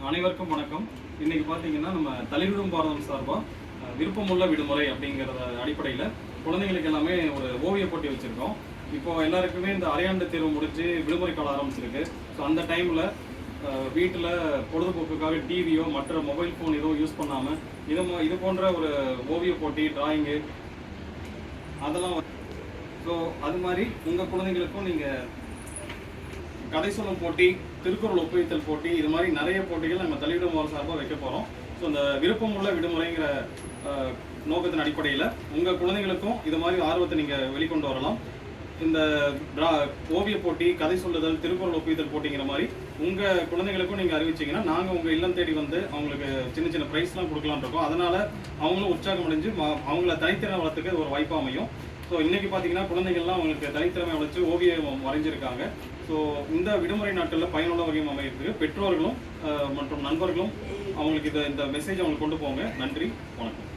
அனைவருக்கும் வணக்கம். இன்னைக்கு பார்த்தீங்கன்னா நம்ம தளிர்விடும் பாரதம் சார்பாக விருப்பமுள்ள விடுமுறை அப்படிங்கிறத அடிப்படையில் குழந்தைங்களுக்கு எல்லாமே ஒரு ஓவிய போட்டி வச்சுருக்கோம். இப்போ எல்லாருக்குமே இந்த அரையாண்டு தேர்வு முடிஞ்சு விடுமுறை காலம் ஆரம்பிச்சிருக்கு. ஸோ அந்த டைமில் வீட்டில் பொழுதுபோக்குக்காக டிவியோ மற்ற மொபைல் ஃபோன் எதுவும் யூஸ் பண்ணாமல் இது போன்ற ஒரு ஓவிய போட்டி, டிராயிங்கு அதெல்லாம் ஸோ அது மாதிரி உங்கள் குழந்தைங்களுக்கும் நீங்கள் கதை சொல்லும் போட்டி, திருக்குறள் ஒப்புவித்தல் போட்டி, இது மாதிரி நிறைய போட்டிகள் நம்ம தள்ளிவிடும் சார்பாக வைக்க போகிறோம். ஸோ இந்த விருப்பமுள்ள விடுமுறைங்கிற நோக்கத்தின் அடிப்படையில் உங்கள் குழந்தைங்களுக்கும் இது மாதிரி ஆர்வத்தை நீங்கள் வெளிக்கொண்டு வரலாம். இந்த ஓவிய போட்டி, கதை சொல்லுதல், திருக்குறள் ஒப்புவித்தல் போட்டிங்கிற மாதிரி உங்கள் குழந்தைங்களுக்கும் நீங்கள் அறிவிச்சிங்கன்னா நாங்கள் உங்கள் இல்லம் தேடி வந்து அவங்களுக்கு சின்ன சின்ன ப்ரைஸ்லாம் கொடுக்கலான்னு இருக்கோம். அதனால் அவங்களும் உற்சாகம் அடைஞ்சு அவங்கள தனித்திறமை வளர்த்துக்க ஒரு வாய்ப்பாக அமையும். ஸோ இன்றைக்கி பார்த்தீங்கன்னா குழந்தைகள்லாம் அவங்களுக்கு தனித்திறமை வளர்ச்சி ஓவியம் வரைஞ்சிருக்காங்க. ஸோ இந்த விடுமுறை நாட்களில் பயனுள்ள வகையும் அமைகிறதுக்கு பெற்றோர்களும் மற்றும் நண்பர்களும் அவங்களுக்கு இந்த மெசேஜ் அவங்களுக்கு கொண்டு போங்க. நன்றி, வணக்கம்.